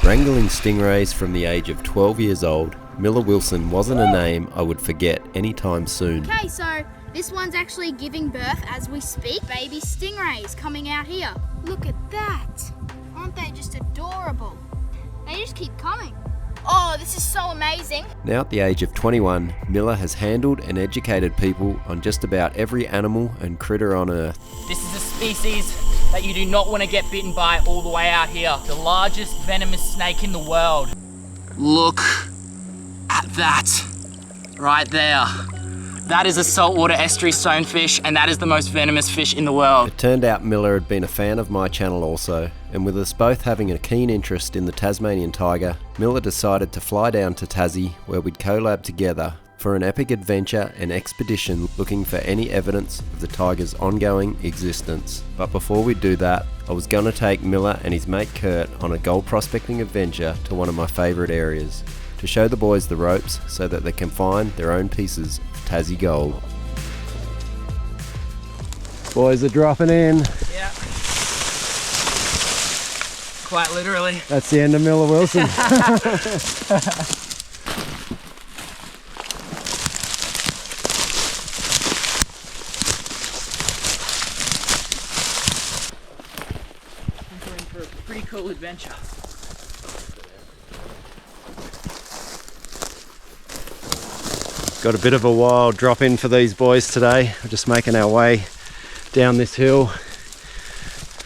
Wrangling stingrays from the age of 12 years old, Miller Wilson wasn't a name I would forget anytime soon. Okay, so this one's actually giving birth as we speak. Baby stingrays coming out here. Look at that. Aren't they just adorable? They just keep coming. Oh, this is so amazing. Now at the age of 21, Miller has handled and educated people on just about every animal and critter on Earth. This is a species that you do not want to get bitten by all the way out here. The largest venomous snake in the world. Look at that right there. That is a saltwater estuary stonefish, and that is the most venomous fish in the world. It turned out Miller had been a fan of my channel also, and with us both having a keen interest in the Tasmanian tiger, Miller decided to fly down to Tazzy, where we'd collab together for an epic adventure and expedition looking for any evidence of the tiger's ongoing existence. But before we do that, I was going to take Miller and his mate Kurt on a gold prospecting adventure to one of my favourite areas, to show the boys the ropes so that they can find their own pieces of Tassie gold. Boys are dropping in. Yeah. Quite literally. That's the end of Miller Wilson. I'm going for a pretty cool adventure. Got a bit of a wild drop in for these boys today. We're just making our way down this hill,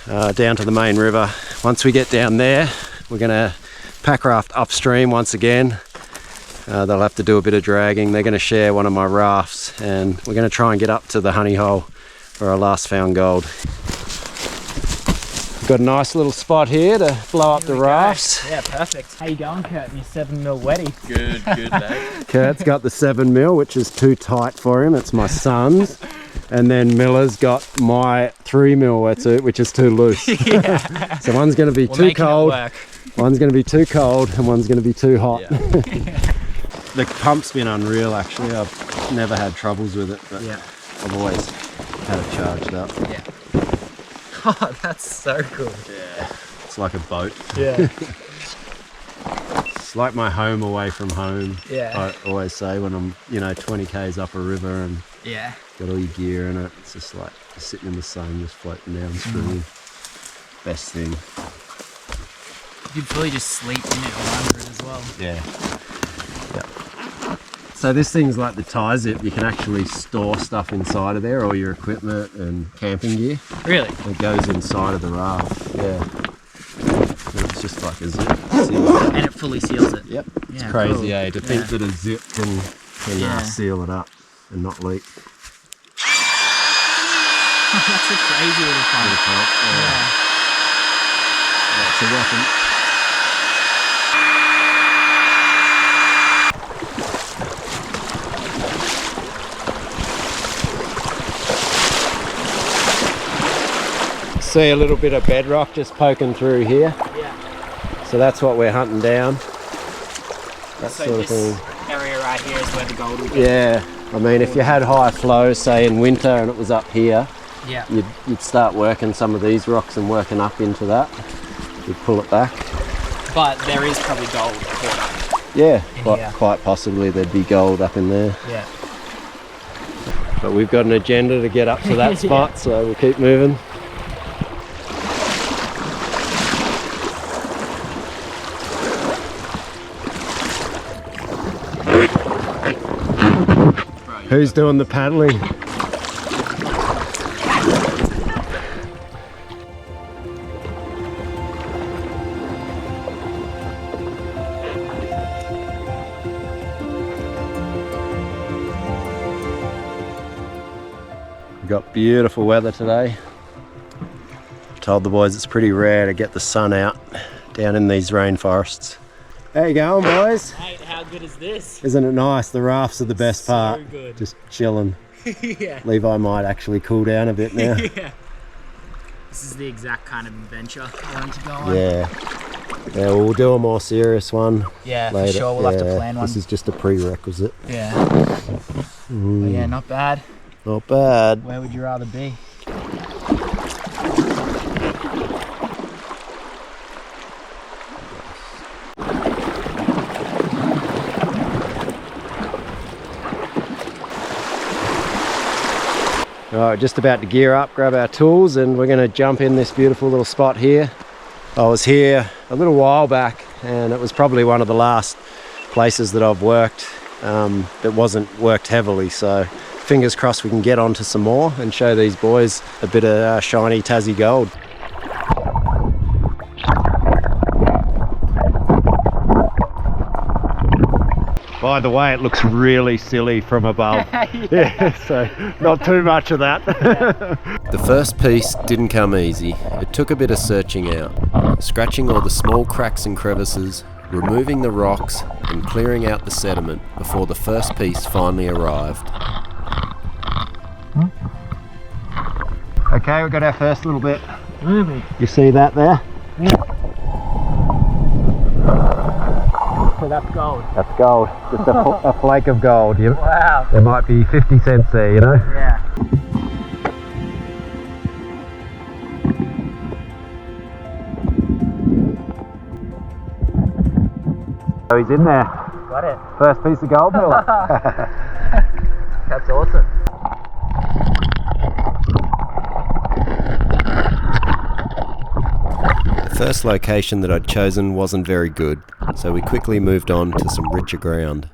down to the main river. Once we get down there, we're gonna pack raft upstream once again. They'll have to do a bit of dragging. They're gonna share one of my rafts, and we're gonna try and get up to the honey hole for our last found gold. Got a nice little spot here to blow up the rafts. Yeah, perfect. How you going, Kurt, in your 7mm wetty? Good, mate. Kurt's got the 7mm, which is too tight for him. It's my son's. And then Miller's got my 3mm wetsuit, which is too loose. Yeah. So one's going to be too cold, one's going to be too cold, and one's going to be too hot. Yeah. The pump's been unreal, actually. I've never had troubles with it, but Yeah. I've always had it charged up. Yeah. Oh, that's so cool. Yeah, it's like a boat. Yeah. It's like my home away from home. Yeah. I always say when I'm, 20 k's up a river and Yeah. got all your gear in it. It's just like you're sitting in the sun, just floating downstream. Best thing. You could fully just sleep in it or under it as well. Yeah. So this thing's like the tie zip. You can actually store stuff inside of there, all your equipment and camping gear. Really? It goes inside of the raft. Yeah. And it's just like a zip. Seals it. And it fully seals it. Yep. It's Yeah, crazy, cool. eh? To think that a zip can Yeah. seal it up and not leak. That's a crazy little fun. Yeah. Yeah, it's a weapon. See a little bit of bedrock just poking through here. Yeah. So that's what we're hunting down. That So sort of this thing. area right here is where the gold will be. Yeah. I mean, if you had high flow, say in winter, and it was up here, Yeah. you'd start working some of these rocks and working up into that. You'd pull it back. But there is probably gold caught up. Yeah, here. quite possibly there'd be gold up in there. Yeah. But we've got an agenda to get up to that spot, so we'll keep moving. Who's doing the paddling? We've got beautiful weather today. Told the boys it's pretty rare to get the sun out down in these rainforests. How you going, boys? Mate, how good is this? Isn't it nice? The rafts are the best part. So good. Just chilling. Yeah. Levi might actually cool down a bit now. Yeah. This is the exact kind of adventure I want to go on. Yeah. Yeah, well, we'll do a more serious one Yeah, later. for sure. We'll have to plan one. This is just a prerequisite. Yeah. But yeah, not bad. Not bad. Where would you rather be? Alright, just about to gear up, grab our tools, and we're going to jump in this beautiful little spot here. I was here a little while back, and it was probably one of the last places that I've worked that wasn't worked heavily, so fingers crossed we can get onto some more and show these boys a bit of shiny Tassie gold. By the way, it looks really silly from above. Yeah, so not too much of that. The first piece didn't come easy. It took a bit of searching out, scratching all the small cracks and crevices, removing the rocks and clearing out the sediment before the first piece finally arrived. Okay, we've got our first little bit. Really? You see that there? Yeah. So that's gold. That's gold. Just a flake of gold. Wow. There might be 50 cents there, you know? Yeah. So he's in there. Got it. First piece of gold, Miller. That's awesome. The first location that I'd chosen wasn't very good, so we quickly moved on to some richer ground.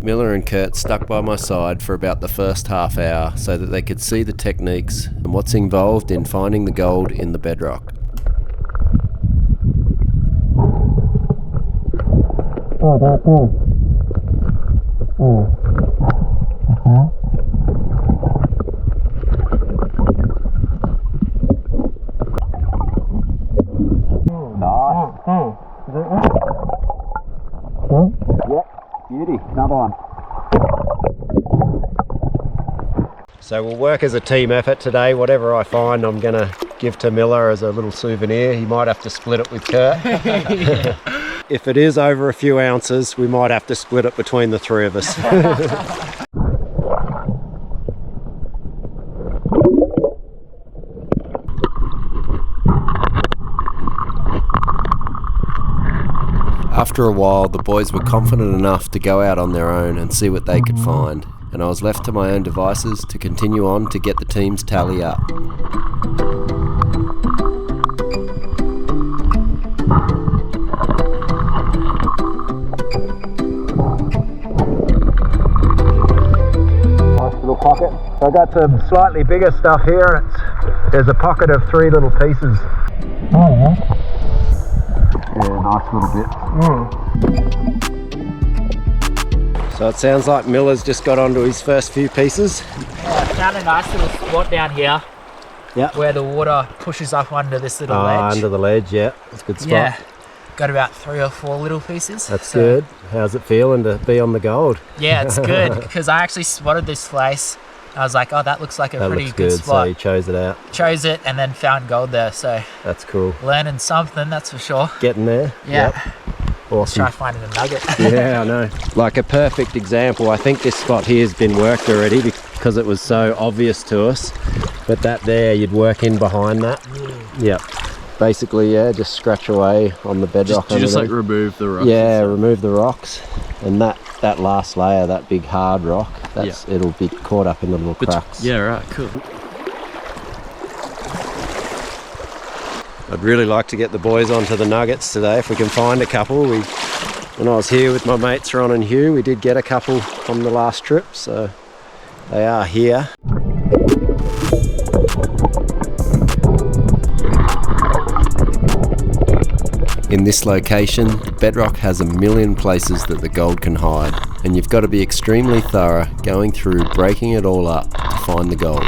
Miller and Kurt stuck by my side for about the first half hour so that they could see the techniques and what's involved in finding the gold in the bedrock. Oh, that there. Oh. Nice. Oh. Is that right? Yep, beauty. Another one. So we'll work as a team effort today. Whatever I find, I'm going to give to Miller as a little souvenir. He might have to split it with Kurt. If it is over a few ounces, we might have to split it between the three of us. After a while, the boys were confident enough to go out on their own and see what they could find, and I was left to my own devices to continue on to get the team's tally up. Nice little pocket. So I got some slightly bigger stuff here. There's a pocket of 3 little pieces. Oh, yeah. Yeah, nice little bit. Mm. So it sounds like Miller's just got onto his first few pieces. Yeah, I found a nice little spot down here. Yeah. Where the water pushes up under this little ledge. Under the ledge, yeah. That's a good spot. Yeah. Got about 3 or 4 little pieces. That's good. How's it feeling to be on the gold? Yeah, it's good because I actually spotted this place. I was like, oh, that looks like a pretty good spot. So you chose it out. Chose it and then found gold there. So that's cool. Learning something, that's for sure. Getting there. Yeah. Yep. Awesome. Try finding a nugget. Yeah, I know. Like a perfect example, I think this spot here has been worked already because it was so obvious to us. But that there, you'd work in behind that. Yep. Basically, yeah, just scratch away on the bedrock. Just like remove the rocks. Yeah, remove the rocks. And that last layer, that big hard rock, it'll be caught up in the little cracks. Yeah, right, cool. I'd really like to get the boys onto the nuggets today if we can find a couple. When I was here with my mates Ron and Hugh, we did get a couple on the last trip, so they are here. In this location, the bedrock has a million places that the gold can hide, and you've got to be extremely thorough going through breaking it all up to find the gold.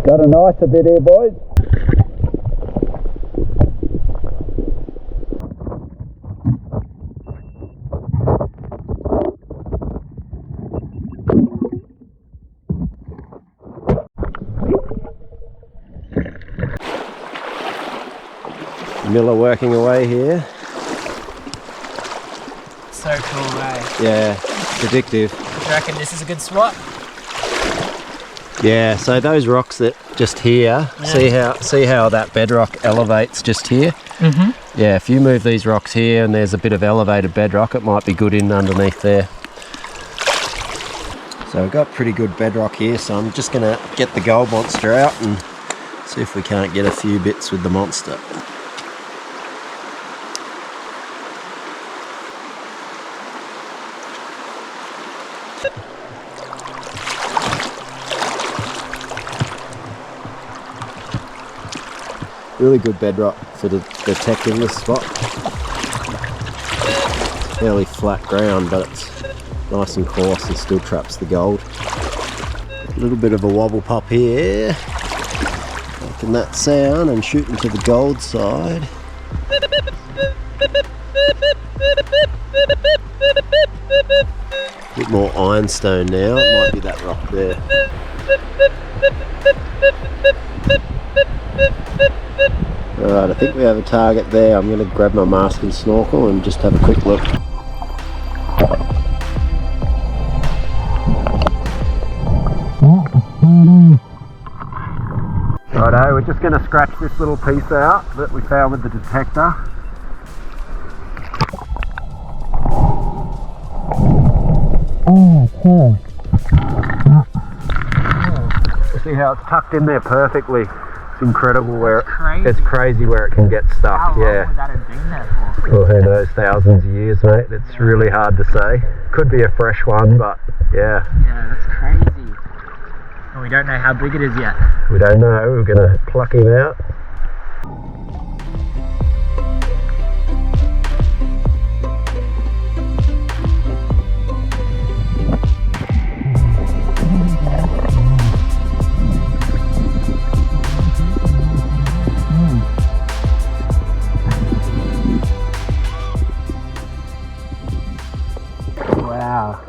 Got a nicer bit here, boys. Miller working away here. So cool, eh? Yeah, addictive. Do you reckon this is a good spot? Yeah, so those rocks that just here, see how that bedrock elevates just here? Mm-hmm. Yeah, if you move these rocks here and there's a bit of elevated bedrock, it might be good in underneath there. So we've got pretty good bedrock here, so I'm just gonna get the gold monster out and see if we can't get a few bits with the monster. Really good bedrock for detecting this spot. Fairly flat ground, but it's nice and coarse and still traps the gold. A little bit of a wobble pop here. Making that sound and shooting to the gold side. A bit more ironstone now, it might be that rock there. Alright, I think we have a target there. I'm going to grab my mask and snorkel and just have a quick look. Righto, we're just going to scratch this little piece out that we found with the detector. Oh, okay. See how it's tucked in there perfectly. It's incredible where it's crazy where it can get stuck. How long yeah. would that have been there for? Well, who knows, thousands of years, mate. It's really hard to say. Could be a fresh one, but yeah. Yeah, that's crazy. And we don't know how big it is yet. We don't know. We're gonna pluck him out. Wow.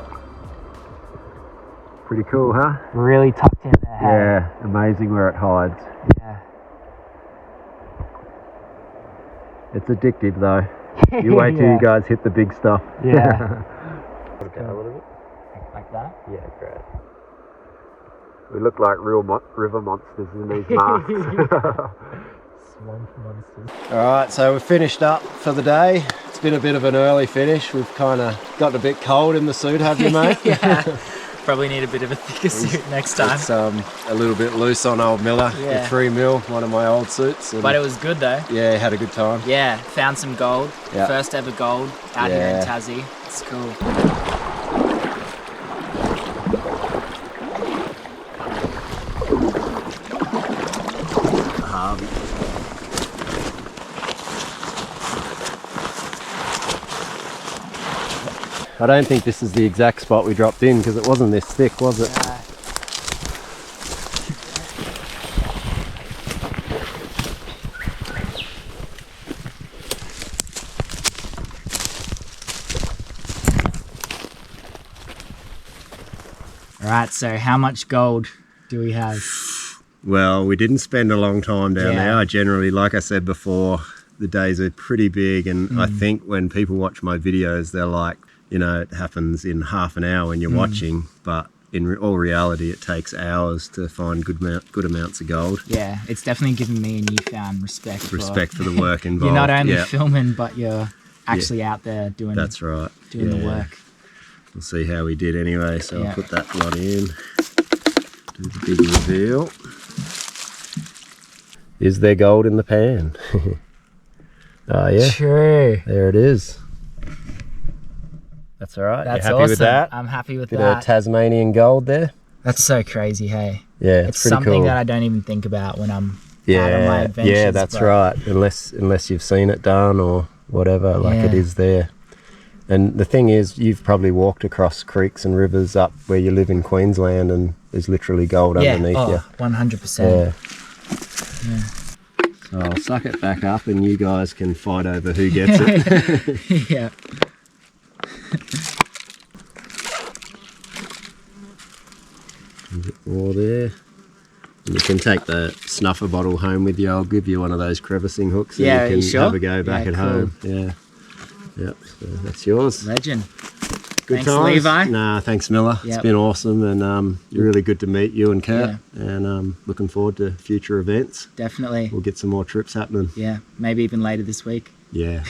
Pretty cool, huh? Really tucked in there. Yeah, amazing where it hides. Yeah. It's addictive though. You wait till you guys hit the big stuff. Yeah. Okay, a little bit. Like that? Yeah, great. We look like real river monsters in these masks. Swamp monsters. Alright, so we've finished up for the day. It's been a bit of an early finish. We've kind of gotten a bit cold in the suit, have you, mate? Yeah. Probably need a bit of a thicker suit next time. It's a little bit loose on old Miller. Yeah. The 3 mil, one of my old suits. But it was good though. Yeah, had a good time. Yeah, found some gold. Yeah. First ever gold out here in Tazzy. It's cool. I don't think this is the exact spot we dropped in because it wasn't this thick, was it? Alright, so how much gold do we have? Well, we didn't spend a long time down there. I generally, like I said before, the days are pretty big, and I think when people watch my videos, they're like, you know, it happens in half an hour when you're watching, but in all reality, it takes hours to find good amounts of gold. Yeah, it's definitely given me a newfound respect for the work involved. You're not only filming, but you're actually out there doing. That's right. Doing the work. We'll see how we did anyway. So I'll put that one in. Do the big reveal. Is there gold in the pan? Oh yeah. True. There it is. That's all right. That's you happy awesome. with that? I'm happy with Bit that. of Tasmanian gold there. That's so crazy, hey. Yeah, it's pretty something cool. that I don't even think about when I'm out on my adventures. Yeah, that's right. Unless you've seen it done or whatever, like it is there. And the thing is, you've probably walked across creeks and rivers up where you live in Queensland, and there's literally gold underneath you. 100%. Yeah. So I'll suck it back up and you guys can fight over who gets it. Yeah. A bit more there. And you can take the snuffer bottle home with you. I'll give you one of those crevicing hooks and Yeah, you can sure? have a go back Yeah, at cool. home. Yeah. Yep, so that's yours. Legend. Good Thanks, times. Levi. Nah, thanks, Miller. Yep. It's been awesome, and really good to meet you and Kurt. Yeah. And looking forward to future events. Definitely. We'll get some more trips happening. Yeah, maybe even later this week. Yeah.